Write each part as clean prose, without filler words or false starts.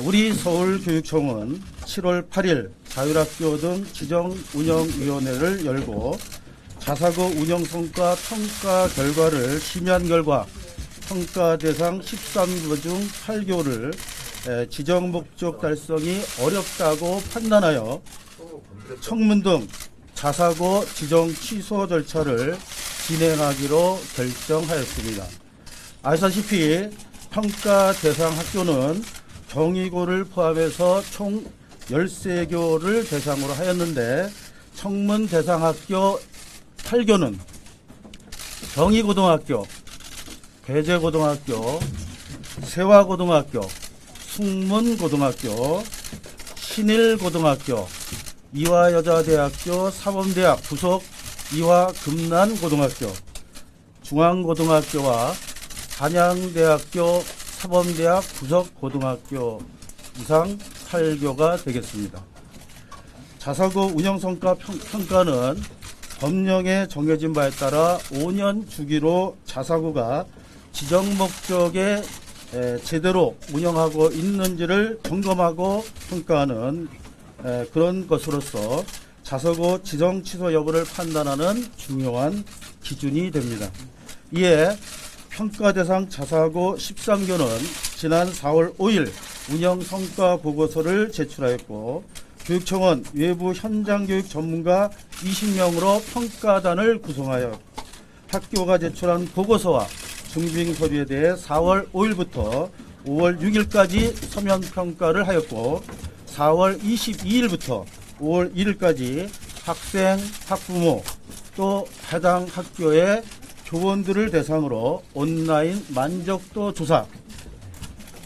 우리 서울교육청은 7월 8일 자율학교 등 지정운영위원회를 열고 자사고 운영성과 평가 결과를 심의한 결과 평가 대상 13교 중 8교를 지정목적 달성이 어렵다고 판단하여 청문 등 자사고 지정 취소 절차를 진행하기로 결정하였습니다. 아시다시피 평가 대상 학교는 경희고를 포함해서 총 13교를 대상으로 하였는데 청문 대상 학교 8교는 경희고등학교, 배재고등학교, 세화고등학교, 숙문고등학교, 신일고등학교, 이화여자대학교 사범대학 부속 이화금난고등학교, 중앙고등학교와 한양대학교 사범대학 부속 고등학교 이상 8교가 되겠습니다. 자사고 운영성과 평가는 법령에 정해진 바에 따라 5년 주기로 자사고가 지정 목적에 제대로 운영하고 있는지를 점검하고 평가하는 그런 것으로서 자사고 지정 취소 여부를 판단하는 중요한 기준이 됩니다. 이에 평가 대상 자사고 13교는 지난 4월 5일 운영 성과 보고서를 제출하였고 교육청은 외부 현장교육 전문가 20명으로 평가단을 구성하여 학교가 제출한 보고서와 증빙 서류에 대해 4월 5일부터 5월 6일까지 서면 평가를 하였고 4월 22일부터 5월 1일까지 학생, 학부모 또 해당 학교의 교원들을 대상으로 온라인 만족도 조사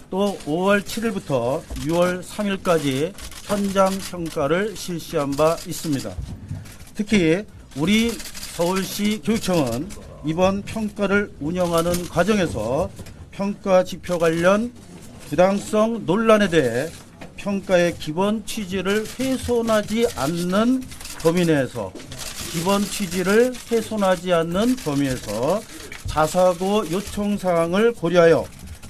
또 5월 7일부터 6월 3일까지 현장 평가를 실시한 바 있습니다. 특히 우리 서울시 교육청은 이번 평가를 운영하는 과정에서 평가 지표 관련 부당성 논란에 대해 평가의 기본 취지를 훼손하지 않는 범위 내에서 자사고 요청사항을 고려하여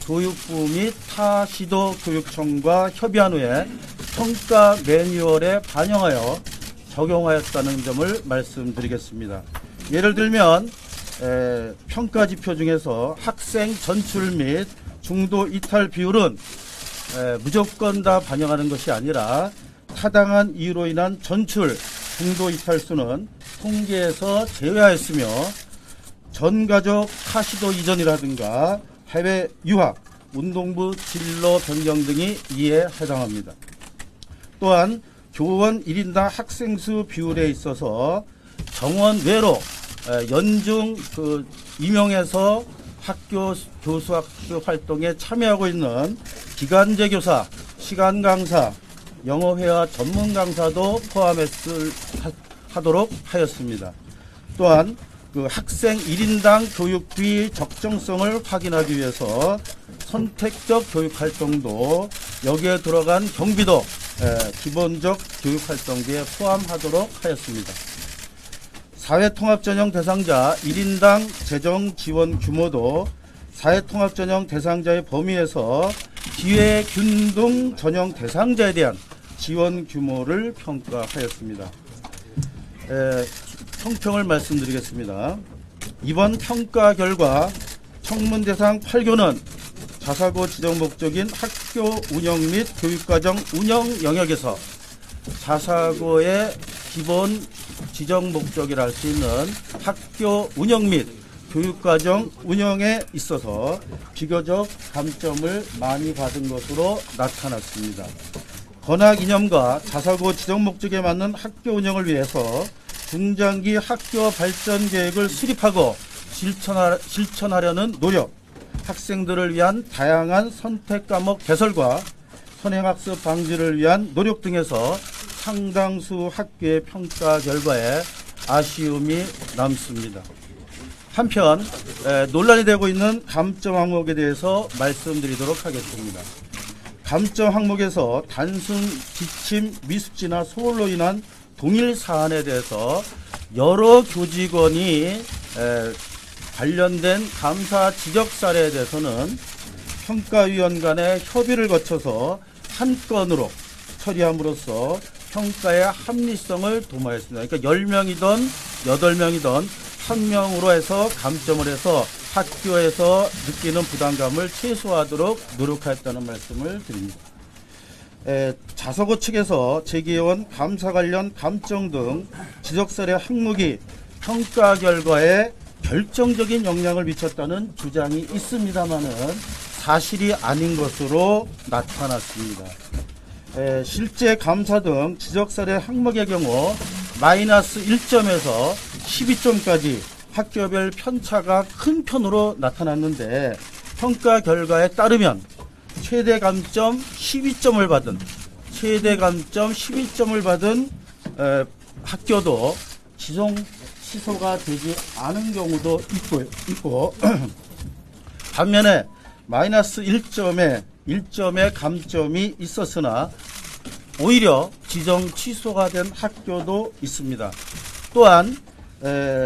교육부 및 타 시도 교육청과 협의한 후에 평가 매뉴얼에 반영하여 적용하였다는 점을 말씀드리겠습니다. 예를 들면 평가 지표 중에서 학생 전출 및 중도 이탈 비율은 무조건 다 반영하는 것이 아니라 타당한 이유로 인한 전출, 중도 이탈 수는 통계에서 제외하였으며 전가족 타시도 이전이라든가 해외 유학, 운동부 진로 변경 등이 이에 해당합니다. 또한 교원 1인당 학생 수 비율에 있어서 정원 외로 연중 임용해서 학교 교수 학교 활동에 참여하고 있는 기간제 교사, 시간 강사, 영어회화 전문 강사도 포함하도록 하였습니다. 또한 학생 1인당 교육비 적정성을 확인하기 위해서 선택적 교육활동도 여기에 들어간 경비도 기본적 교육활동비에 포함하도록 하였습니다. 사회통합전형 대상자 1인당 재정 지원 규모도 사회통합전형 대상자의 범위에서 기회균등 전형 대상자에 대한 지원 규모를 평가하였습니다. 총평을 말씀드리겠습니다. 이번 평가 결과 청문 대상 8교는 자사고 지정 목적인 학교 운영 및 교육과정 운영 영역에서 자사고의 기본 지정 목적이라 할 수 있는 학교 운영 및 교육과정 운영에 있어서 비교적 감점을 많이 받은 것으로 나타났습니다. 권학 이념과 자사고 지정 목적에 맞는 학교 운영을 위해서 중장기 학교 발전 계획을 수립하고 실천하려는 노력, 학생들을 위한 다양한 선택 과목 개설과 선행학습 방지를 위한 노력 등에서 상당수 학교의 평가 결과에 아쉬움이 남습니다. 한편 논란이 되고 있는 감점 항목에 대해서 말씀드리도록 하겠습니다. 감점 항목에서 단순 지침, 미숙지나 소홀로 인한 동일 사안에 대해서 여러 교직원이 관련된 감사 지적 사례에 대해서는 평가위원 간의 협의를 거쳐서 한 건으로 처리함으로써 평가의 합리성을 도모했습니다. 그러니까 10명이든 8명이든 1명으로 해서 감점을 해서 학교에서 느끼는 부담감을 최소화하도록 노력하였다는 말씀을 드립니다. 자서고 측에서 제기해온 감사 관련 감정 등 지적사례 항목이 평가 결과에 결정적인 영향을 미쳤다는 주장이 있습니다마는 사실이 아닌 것으로 나타났습니다. 실제 감사 등 지적사례 항목의 경우 마이너스 1점에서 12점까지 학교별 편차가 큰 편으로 나타났는데 평가 결과에 따르면 최대 감점 12점을 받은 학교도 지정 취소가 되지 않은 경우도 있고 반면에 마이너스 1점의 감점이 있었으나 오히려 지정 취소가 된 학교도 있습니다. 또한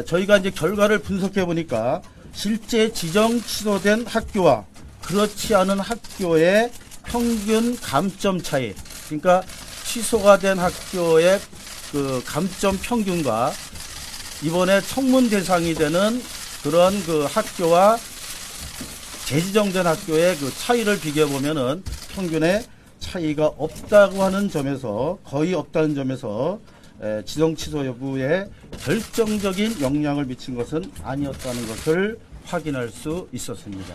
저희가 이제 결과를 분석해 보니까 실제 지정 취소된 학교와 그렇지 않은 학교의 평균 감점 차이, 그러니까 취소가 된 학교의 그 감점 평균과 이번에 청문 대상이 되는 그런 그 학교와 재지정된 학교의 그 차이를 비교해 보면은 평균의 차이가 없다고 하는 점에서, 거의 없다는 점에서 지정 취소 여부에 결정적인 영향을 미친 것은 아니었다는 것을 확인할 수 있었습니다.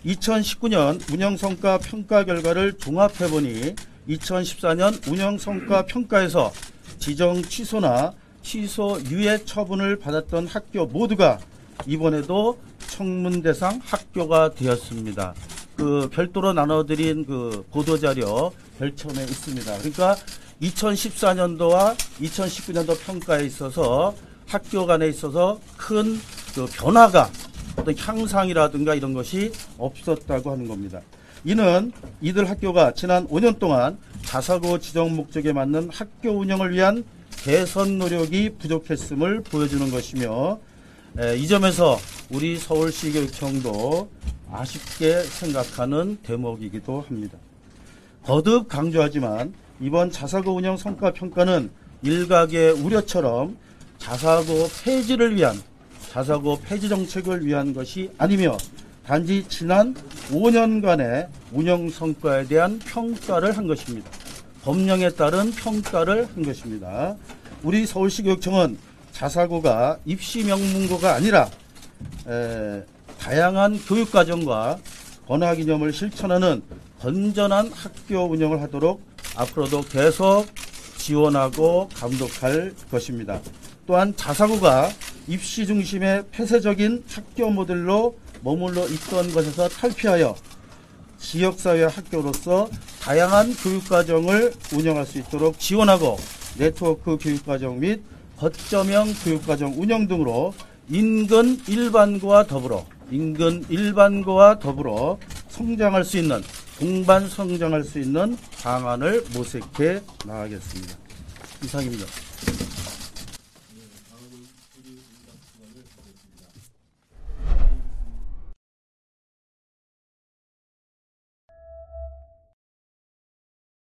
2019년 운영성과 평가 결과를 종합해보니 2014년 운영성과 평가에서 지정 취소나 취소 유예 처분을 받았던 학교 모두가 이번에도 청문 대상 학교가 되었습니다. 그 별도로 나눠드린 그 보도자료 별첨에 있습니다. 그러니까 2014년도와 2019년도 평가에 있어서 학교 간에 있어서 큰 그 변화가, 어떤 향상이라든가 이런 것이 없었다고 하는 겁니다. 이는 이들 학교가 지난 5년 동안 자사고 지정 목적에 맞는 학교 운영을 위한 개선 노력이 부족했음을 보여주는 것이며, 이 점에서 우리 서울시 교육청도 아쉽게 생각하는 대목이기도 합니다. 거듭 강조하지만 이번 자사고 운영 성과 평가는 일각의 우려처럼 자사고 폐지 정책을 위한 것이 아니며 단지 지난 5년간의 운영 성과에 대한 평가를 한 것입니다. 법령에 따른 평가를 한 것입니다. 우리 서울시 교육청은 자사고가 입시 명문고가 아니라 다양한 교육과정과 권하기념을 실천하는 건전한 학교 운영을 하도록 앞으로도 계속 지원하고 감독할 것입니다. 또한 자사고가 입시 중심의 폐쇄적인 학교 모델로 머물러 있던 것에서 탈피하여 지역사회 학교로서 다양한 교육과정을 운영할 수 있도록 지원하고 네트워크 교육과정 및 거점형 교육과정 운영 등으로 인근 일반고와 더불어 성장할 수 있는, 동반 성장할 수 있는 방안을 모색해 나가겠습니다. 이상입니다.